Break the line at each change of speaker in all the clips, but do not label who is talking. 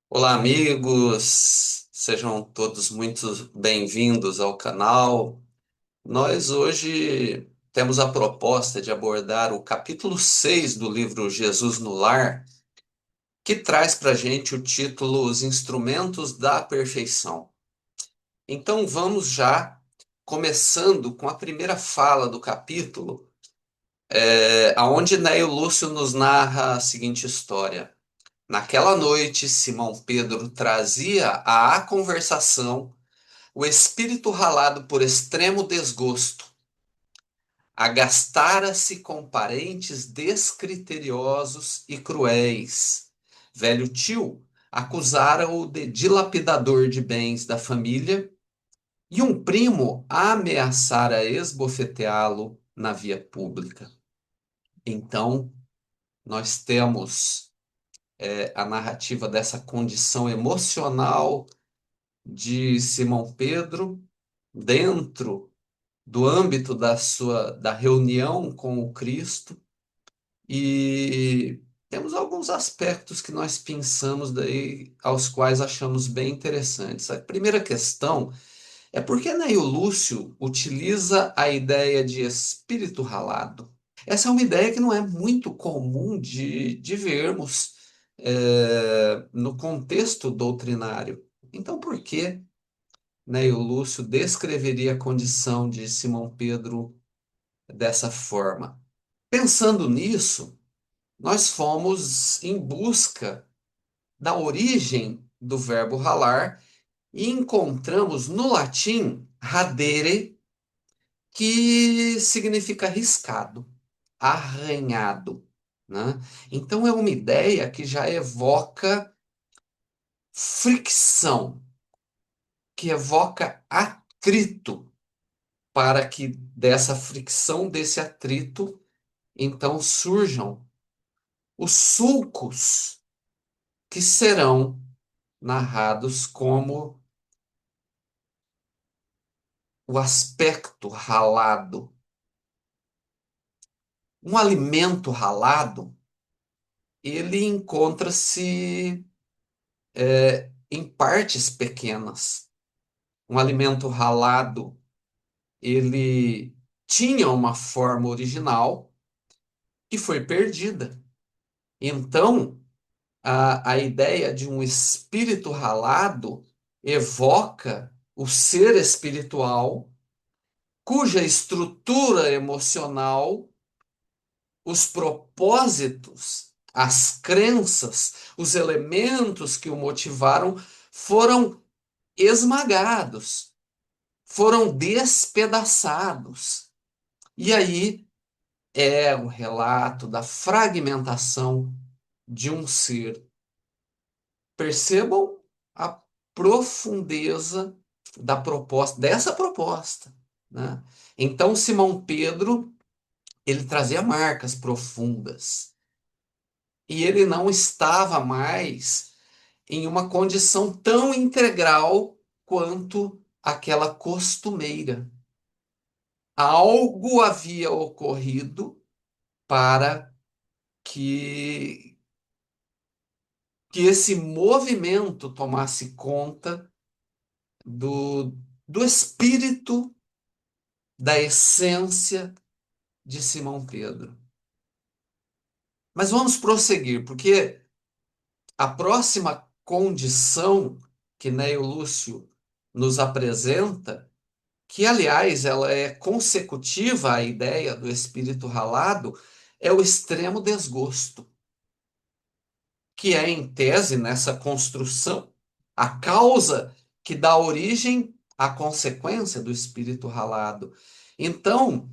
Olá, amigos! Sejam todos muito bem-vindos ao canal. Nós hoje temos a proposta de abordar o capítulo 6 do livro Jesus no Lar, que traz para a gente o título Os Instrumentos da Perfeição. Então vamos já começando com a primeira fala do capítulo, aonde Neio Lúcio nos narra a seguinte história. Naquela noite, Simão Pedro trazia à conversação o espírito ralado por extremo desgosto. Agastara-se com parentes descriteriosos e cruéis. Velho tio acusara-o de dilapidador de bens da família e um primo ameaçara esbofeteá-lo na via pública. Então, nós temos a narrativa dessa condição emocional de Simão Pedro dentro do âmbito da reunião com o Cristo, e temos alguns aspectos que nós pensamos daí aos quais achamos bem interessantes. A primeira questão é por que Neio Lúcio utiliza a ideia de espírito ralado? Essa é uma ideia que não é muito comum de vermos no contexto doutrinário. Então, por que Neio Lúcio descreveria a condição de Simão Pedro dessa forma? Pensando nisso, nós fomos em busca da origem do verbo ralar e encontramos no latim radere, que significa riscado, arranhado, né? Então é uma ideia que já evoca fricção, que evoca atrito, para que dessa fricção, desse atrito, então surjam os sulcos que serão narrados como o aspecto ralado. Um alimento ralado, ele encontra-se em partes pequenas. Um alimento ralado, ele tinha uma forma original que foi perdida. Então, a ideia de um espírito ralado evoca o ser espiritual, cuja estrutura emocional, os propósitos, as crenças, os elementos que o motivaram foram esmagados, foram despedaçados. E aí é o relato da fragmentação de um ser. Percebam a profundeza da proposta, dessa proposta, né? Então, Simão Pedro, ele trazia marcas profundas. E ele não estava mais em uma condição tão integral quanto aquela costumeira. Algo havia ocorrido para que, que esse movimento tomasse conta do, do espírito, da essência de Simão Pedro. Mas vamos prosseguir, porque a próxima condição que Neio Lúcio nos apresenta, que aliás ela é consecutiva à ideia do espírito ralado, é o extremo desgosto, que é, em tese, nessa construção, a causa que dá origem à consequência do espírito ralado. Então,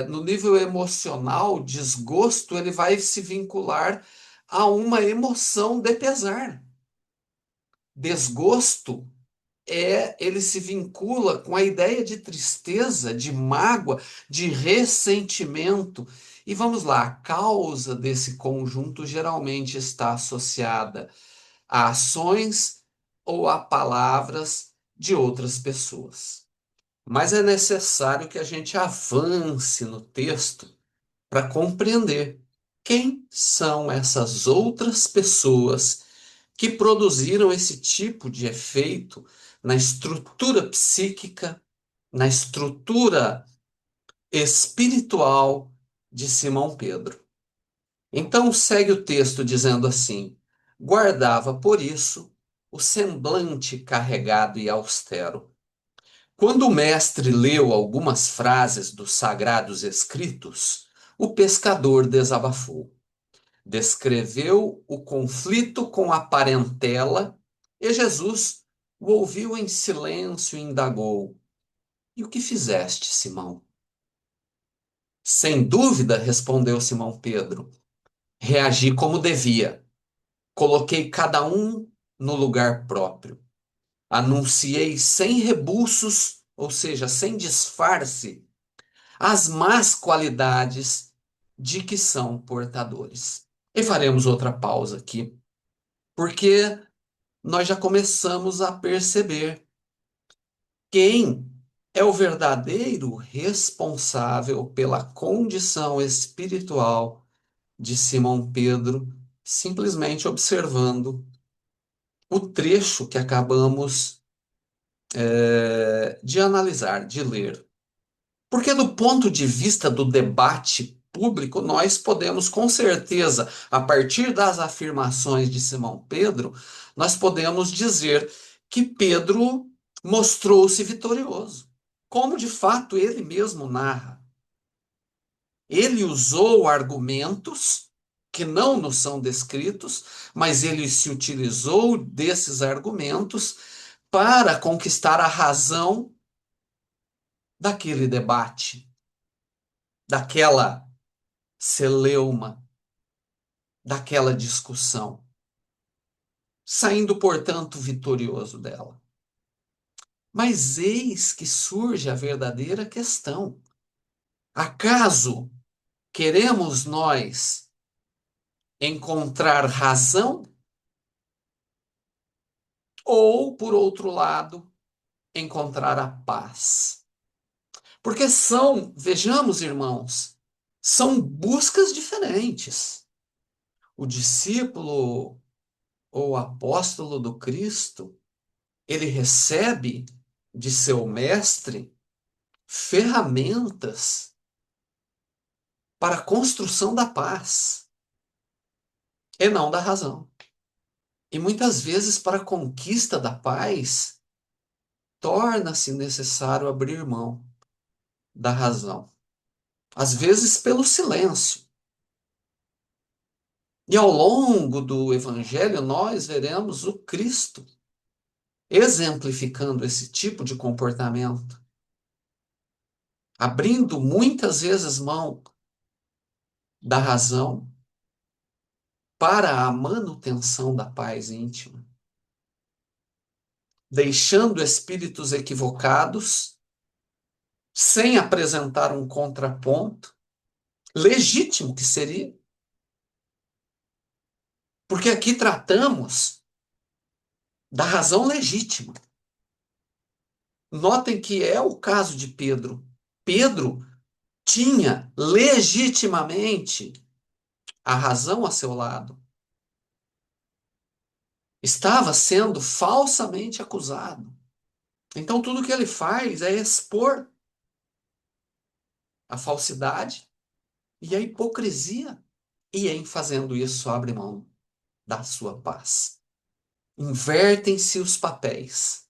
no nível emocional, desgosto, ele vai se vincular a uma emoção de pesar. Desgosto ele se vincula com a ideia de tristeza, de mágoa, de ressentimento. E vamos lá, a causa desse conjunto geralmente está associada a ações ou a palavras de outras pessoas. Mas é necessário que a gente avance no texto para compreender quem são essas outras pessoas que produziram esse tipo de efeito na estrutura psíquica, na estrutura espiritual de Simão Pedro. Então segue o texto dizendo assim: guardava por isso o semblante carregado e austero. Quando o mestre leu algumas frases dos sagrados escritos, o pescador desabafou. Descreveu o conflito com a parentela e Jesus o ouviu em silêncio e indagou: e o que fizeste, Simão? Sem dúvida, respondeu Simão Pedro, reagi como devia. Coloquei cada um no lugar próprio. Anunciei sem rebuços, ou seja, sem disfarce, as más qualidades de que são portadores. E faremos outra pausa aqui, porque nós já começamos a perceber quem é o verdadeiro responsável pela condição espiritual de Simão Pedro, simplesmente observando o trecho que acabamos de analisar, de ler. Porque, do ponto de vista do debate público, nós podemos, com certeza, a partir das afirmações de Simão Pedro, nós podemos dizer que Pedro mostrou-se vitorioso, como de fato ele mesmo narra. Ele usou argumentos que não nos são descritos, mas ele se utilizou desses argumentos para conquistar a razão daquele debate, daquela celeuma, daquela discussão, saindo, portanto, vitorioso dela. Mas eis que surge a verdadeira questão. Acaso queremos nós encontrar razão ou, por outro lado, encontrar a paz? Porque são, vejamos, irmãos, são buscas diferentes. O discípulo ou apóstolo do Cristo, ele recebe de seu mestre ferramentas para a construção da paz e não da razão. E muitas vezes, para a conquista da paz, torna-se necessário abrir mão da razão. Às vezes, pelo silêncio. E ao longo do Evangelho, nós veremos o Cristo exemplificando esse tipo de comportamento, abrindo muitas vezes mão da razão para a manutenção da paz íntima, deixando espíritos equivocados, sem apresentar um contraponto, legítimo que seria, porque aqui tratamos da razão legítima. Notem que é o caso de Pedro. Pedro tinha legitimamente a razão a seu lado. Estava sendo falsamente acusado. Então, tudo que ele faz é expor a falsidade e a hipocrisia. E em fazendo isso, abre mão da sua paz. Invertem-se os papéis.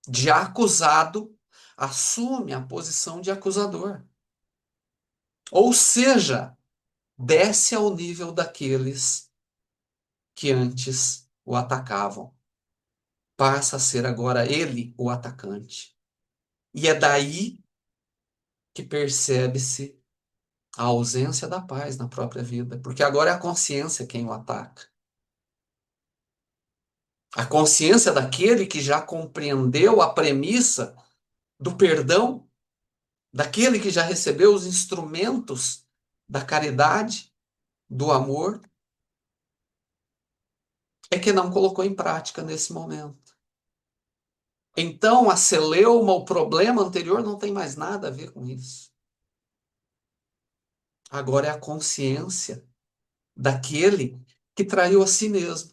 De acusado, assume a posição de acusador. Ou seja, desce ao nível daqueles que antes o atacavam. Passa a ser agora ele o atacante. E é daí que percebe-se a ausência da paz na própria vida, porque agora é a consciência quem o ataca. A consciência daquele que já compreendeu a premissa do perdão, daquele que já recebeu os instrumentos da caridade, do amor, é que não colocou em prática nesse momento. Então, a celeuma, o problema anterior, não tem mais nada a ver com isso. Agora é a consciência daquele que traiu a si mesmo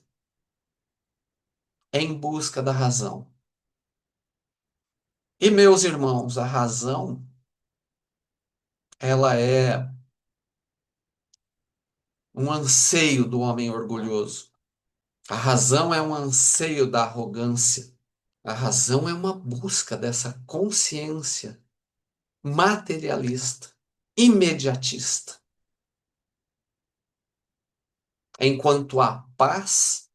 em busca da razão. E, meus irmãos, a razão, ela é um anseio do homem orgulhoso. A razão é um anseio da arrogância. A razão é uma busca dessa consciência materialista, imediatista. Enquanto a paz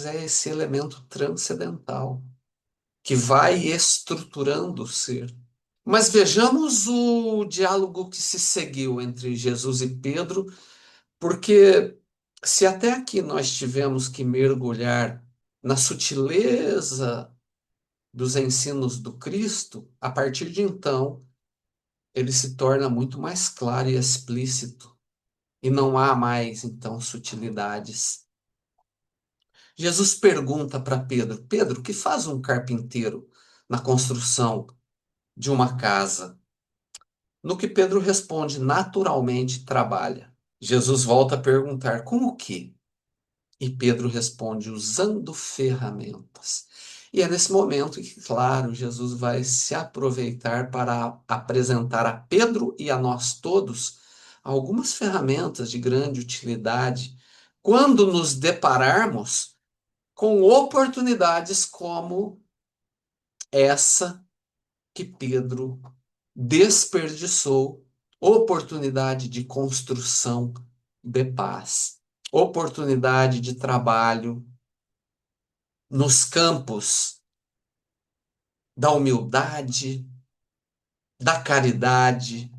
é esse elemento transcendental que vai estruturando o ser. Mas vejamos o diálogo que se seguiu entre Jesus e Pedro, porque se até aqui nós tivemos que mergulhar na sutileza dos ensinos do Cristo, a partir de então ele se torna muito mais claro e explícito, e não há mais então sutilidades. Jesus pergunta para Pedro: Pedro, o que faz um carpinteiro na construção de uma casa? No que Pedro responde: naturalmente trabalha. Jesus volta a perguntar: com o quê? E Pedro responde: usando ferramentas. E é nesse momento que, claro, Jesus vai se aproveitar para apresentar a Pedro e a nós todos algumas ferramentas de grande utilidade quando nos depararmos com oportunidades como essa que Pedro desperdiçou, oportunidade de construção de paz, oportunidade de trabalho nos campos da humildade, da caridade,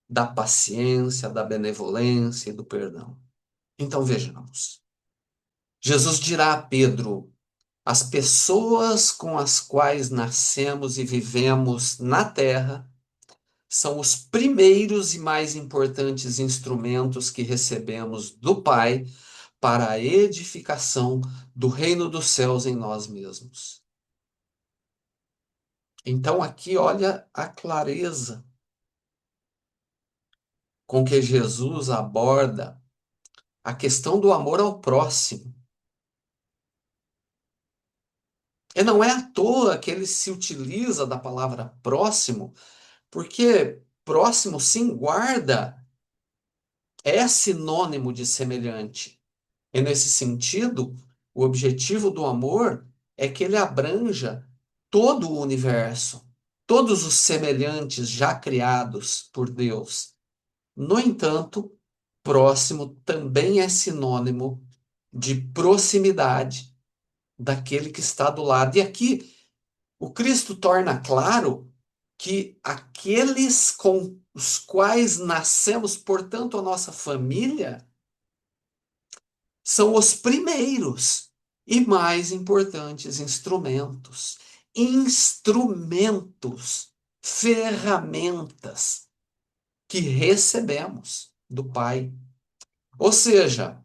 da paciência, da benevolência e do perdão. Então vejamos. Jesus dirá a Pedro: as pessoas com as quais nascemos e vivemos na terra são os primeiros e mais importantes instrumentos que recebemos do Pai para a edificação do reino dos céus em nós mesmos. Então, aqui, olha a clareza com que Jesus aborda a questão do amor ao próximo. E não é à toa que ele se utiliza da palavra próximo, porque próximo, sim, guarda, é sinônimo de semelhante. E nesse sentido, o objetivo do amor é que ele abranja todo o universo, todos os semelhantes já criados por Deus. No entanto, próximo também é sinônimo de proximidade daquele que está do lado. E aqui o Cristo torna claro que aqueles com os quais nascemos, portanto, a nossa família, são os primeiros e mais importantes instrumentos. Instrumentos, ferramentas que recebemos do Pai. Ou seja,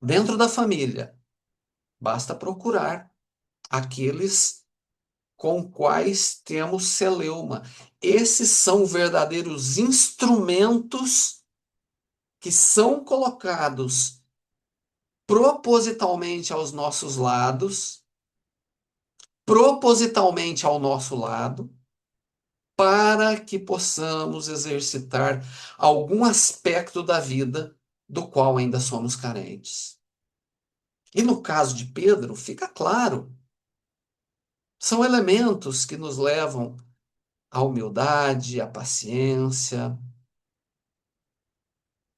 dentro da família, basta procurar aqueles com quais temos celeuma. Esses são verdadeiros instrumentos que são colocados propositalmente aos nossos lados, propositalmente ao nosso lado, para que possamos exercitar algum aspecto da vida do qual ainda somos carentes. E no caso de Pedro, fica claro, são elementos que nos levam à humildade, à paciência,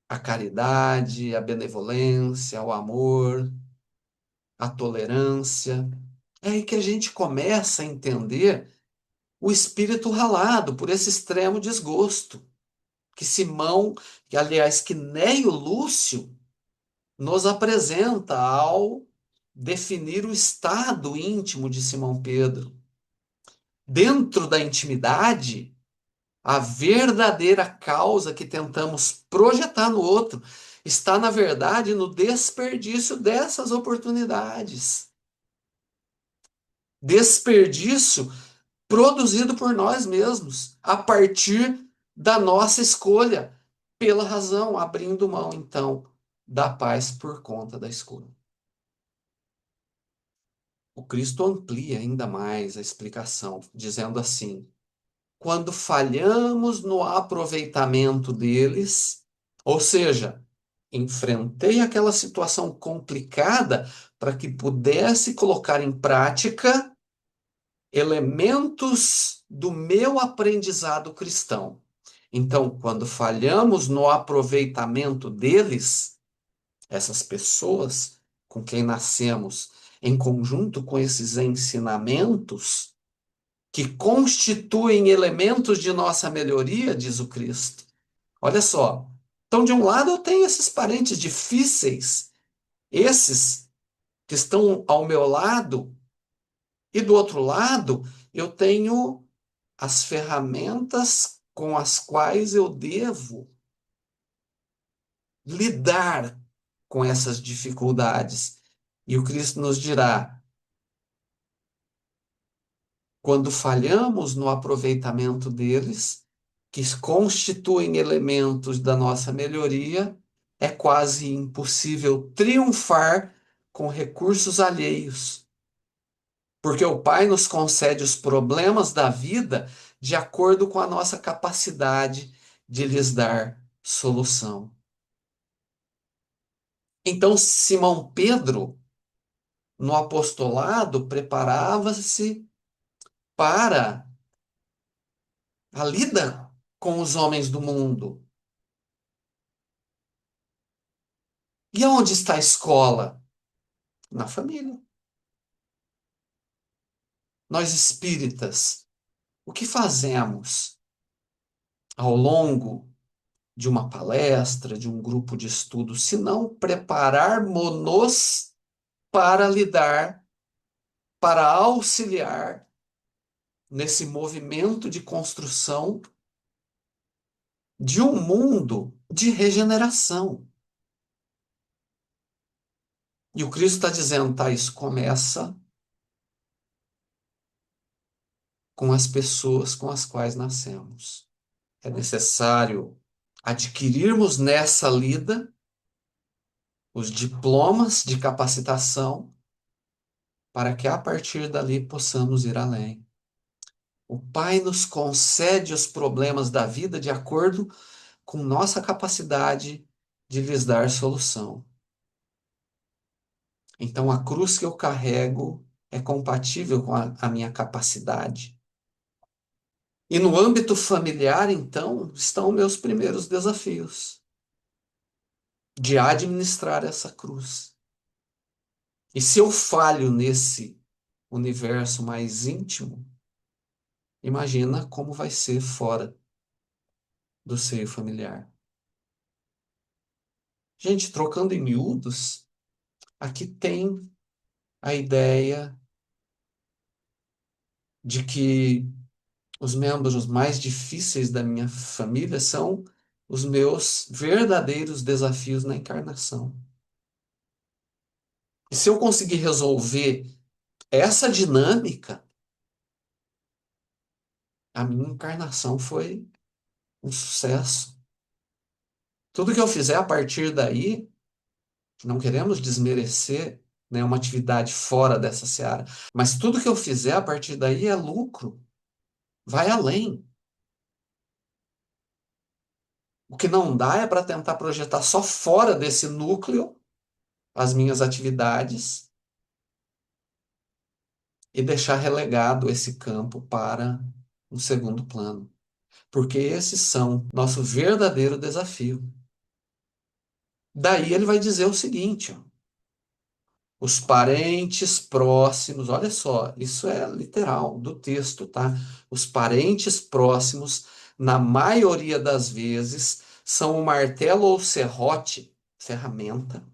à caridade, à benevolência, ao amor, à tolerância. É aí que a gente começa a entender o espírito ralado por esse extremo desgosto que Simão, que aliás que Neio Lúcio nos apresenta ao definir o estado íntimo de Simão Pedro. Dentro da intimidade, a verdadeira causa que tentamos projetar no outro está, na verdade, no desperdício dessas oportunidades. Desperdício produzido por nós mesmos, a partir da nossa escolha, pela razão, abrindo mão, então, da paz por conta da escolha. O Cristo amplia ainda mais a explicação, dizendo assim: quando falhamos no aproveitamento deles, ou seja, enfrentei aquela situação complicada para que pudesse colocar em prática elementos do meu aprendizado cristão. Então, quando falhamos no aproveitamento deles, essas pessoas com quem nascemos, em conjunto com esses ensinamentos, que constituem elementos de nossa melhoria, diz o Cristo. Olha só. Então, de um lado, eu tenho esses parentes difíceis, esses que estão ao meu lado, e do outro lado, eu tenho as ferramentas com as quais eu devo lidar com essas dificuldades. E o Cristo nos dirá: quando falhamos no aproveitamento deles, que constituem elementos da nossa melhoria, é quase impossível triunfar com recursos alheios, porque o Pai nos concede os problemas da vida de acordo com a nossa capacidade de lhes dar solução. Então, Simão Pedro, no apostolado, preparava-se para a lida com os homens do mundo. E aonde está a escola? Na família. Nós espíritas, o que fazemos ao longo de uma palestra, de um grupo de estudo, se não prepararmos-nos para lidar, para auxiliar nesse movimento de construção de um mundo de regeneração? E o Cristo está dizendo, tá, isso começa com as pessoas com as quais nascemos. É necessário adquirirmos nessa lida os diplomas de capacitação para que a partir dali possamos ir além. O Pai nos concede os problemas da vida de acordo com nossa capacidade de lhes dar solução. Então, a cruz que eu carrego é compatível com a minha capacidade. E no âmbito familiar, então, estão meus primeiros desafios de administrar essa cruz. E se eu falho nesse universo mais íntimo, imagina como vai ser fora do seio familiar. Gente, trocando em miúdos, aqui tem a ideia de que os membros mais difíceis da minha família são os meus verdadeiros desafios na encarnação. E se eu conseguir resolver essa dinâmica, a minha encarnação foi um sucesso. Tudo que eu fizer a partir daí, não queremos desmerecer, né, uma atividade fora dessa seara, mas tudo que eu fizer a partir daí é lucro, vai além. O que não dá é para tentar projetar só fora desse núcleo as minhas atividades e deixar relegado esse campo para um segundo plano. Porque esses são nosso verdadeiro desafio. Daí ele vai dizer o seguinte, ó, os parentes próximos, olha só, isso é literal do texto, tá? Os parentes próximos, na maioria das vezes, são o martelo ou serrote, ferramenta,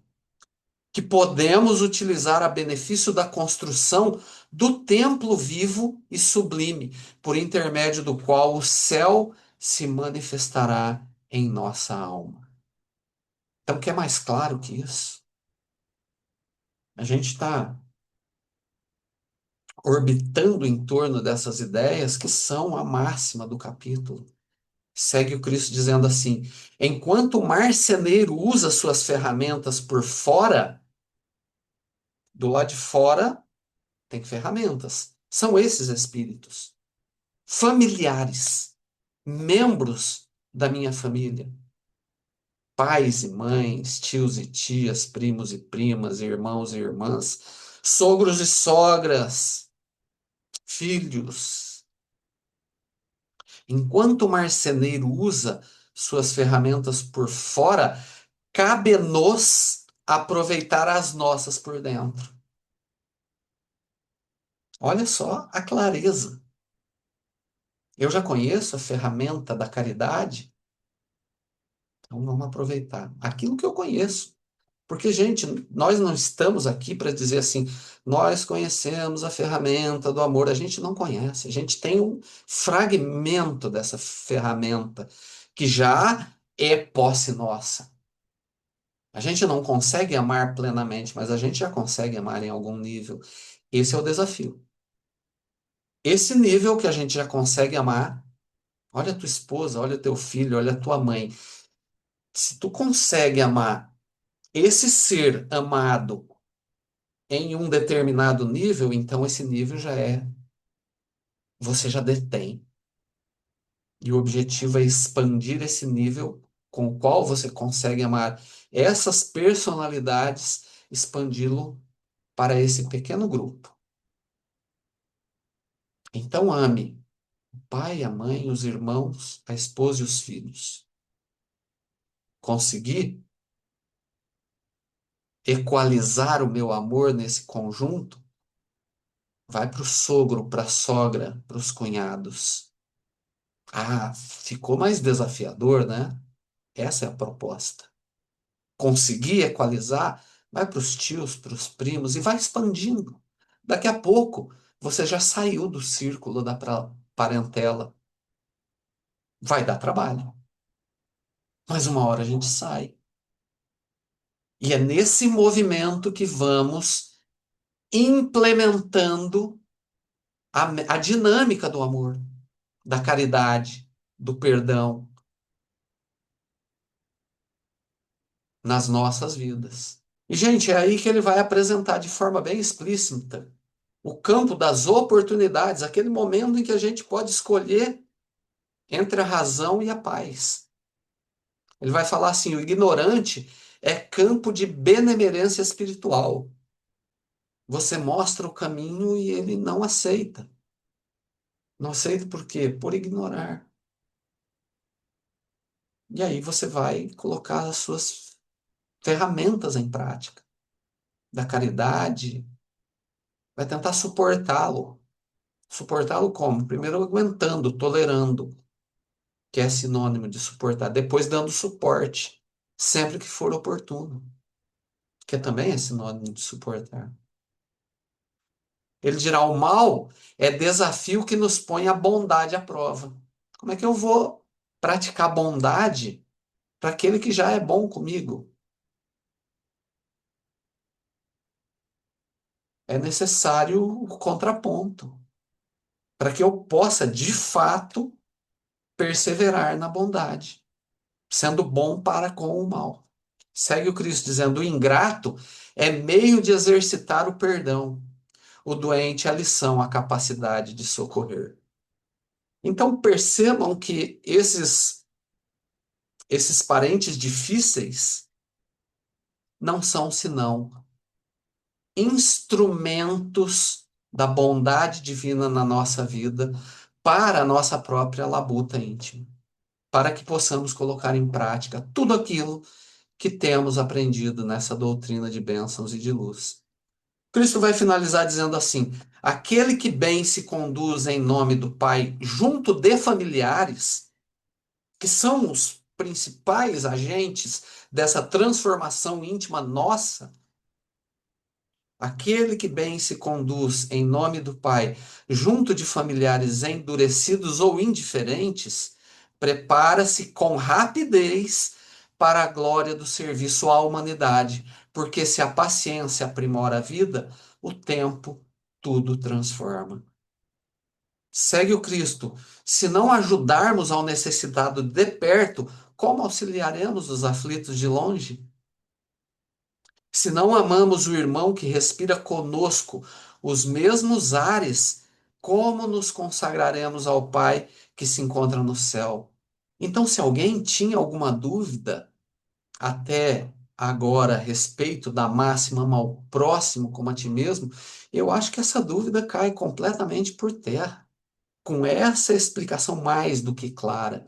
que podemos utilizar a benefício da construção do templo vivo e sublime, por intermédio do qual o céu se manifestará em nossa alma. Então, o que é mais claro que isso? A gente está orbitando em torno dessas ideias que são a máxima do capítulo. Segue o Cristo dizendo assim: enquanto o marceneiro usa suas ferramentas por fora, do lado de fora tem ferramentas. São esses espíritos familiares, membros da minha família, pais e mães, tios e tias, primos e primas, irmãos e irmãs, sogros e sogras, filhos. Enquanto o marceneiro usa suas ferramentas por fora, cabe-nos aproveitar as nossas por dentro. Olha só a clareza. Eu já conheço a ferramenta da caridade, então vamos aproveitar aquilo que eu conheço. Porque, gente, nós não estamos aqui para dizer assim, nós conhecemos a ferramenta do amor. A gente não conhece, a gente tem um fragmento dessa ferramenta que já é posse nossa. A gente não consegue amar plenamente, mas a gente já consegue amar em algum nível. Esse é o desafio. Esse nível que a gente já consegue amar, olha a tua esposa, olha teu filho, olha a tua mãe. Se tu consegue amar esse ser amado em um determinado nível, então esse nível já é, você já detém. E o objetivo é expandir esse nível com o qual você consegue amar essas personalidades, expandi-lo para esse pequeno grupo. Então ame o pai, a mãe, os irmãos, a esposa e os filhos. Conseguir equalizar o meu amor nesse conjunto, vai para o sogro, para a sogra, para os cunhados. Ah, ficou mais desafiador, né? Essa é a proposta. Conseguir equalizar, vai para os tios, para os primos e vai expandindo. Daqui a pouco, você já saiu do círculo da parentela. Vai dar trabalho, mas uma hora a gente sai. E é nesse movimento que vamos implementando a dinâmica do amor, da caridade, do perdão nas nossas vidas. E, gente, é aí que ele vai apresentar de forma bem explícita o campo das oportunidades, aquele momento em que a gente pode escolher entre a razão e a paz. Ele vai falar assim: o ignorante é campo de benemerência espiritual. Você mostra o caminho e ele não aceita. Não aceita por quê? Por ignorar. E aí você vai colocar as suas ferramentas em prática, da caridade, vai tentar suportá-lo. Suportá-lo como? Primeiro aguentando, tolerando, que é sinônimo de suportar. Depois dando suporte, sempre que for oportuno, que também é sinônimo de suportar. Ele dirá: o mal é desafio que nos põe a bondade à prova. Como é que eu vou praticar bondade para aquele que já é bom comigo? É necessário o contraponto, para que eu possa, de fato, perseverar na bondade, sendo bom para com o mal. Segue o Cristo dizendo: o ingrato é meio de exercitar o perdão, o doente a lição, a capacidade de socorrer. Então percebam que esses parentes difíceis não são senão instrumentos da bondade divina na nossa vida para a nossa própria labuta íntima, para que possamos colocar em prática tudo aquilo que temos aprendido nessa doutrina de bênçãos e de luz. Cristo vai finalizar dizendo assim: aquele que bem se conduz em nome do Pai junto de familiares, que são os principais agentes dessa transformação íntima nossa, aquele que bem se conduz em nome do Pai, junto de familiares endurecidos ou indiferentes, prepara-se com rapidez para a glória do serviço à humanidade, porque se a paciência aprimora a vida, o tempo tudo transforma. Segue o Cristo. Se não ajudarmos ao necessitado de perto, como auxiliaremos os aflitos de longe? Se não amamos o irmão que respira conosco os mesmos ares, como nos consagraremos ao Pai que se encontra no céu? Então, se alguém tinha alguma dúvida até agora a respeito da máxima ama ao próximo como a ti mesmo, eu acho que essa dúvida cai completamente por terra com essa explicação mais do que clara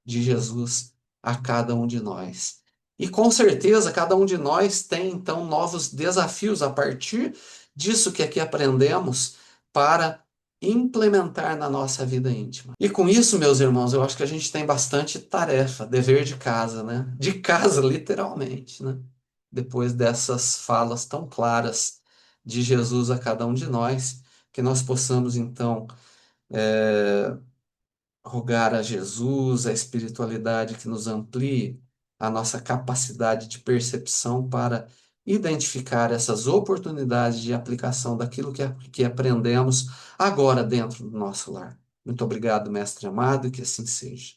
de Jesus a cada um de nós. E com certeza cada um de nós tem então novos desafios a partir disso que aqui aprendemos para implementar na nossa vida íntima. E com isso, meus irmãos, eu acho que a gente tem bastante tarefa, dever de casa, né? De casa, literalmente, né? Depois dessas falas tão claras de Jesus a cada um de nós, que nós possamos então rogar a Jesus, a espiritualidade que nos amplie a nossa capacidade de percepção para identificar essas oportunidades de aplicação daquilo que aprendemos agora dentro do nosso lar. Muito obrigado, mestre amado, e que assim seja.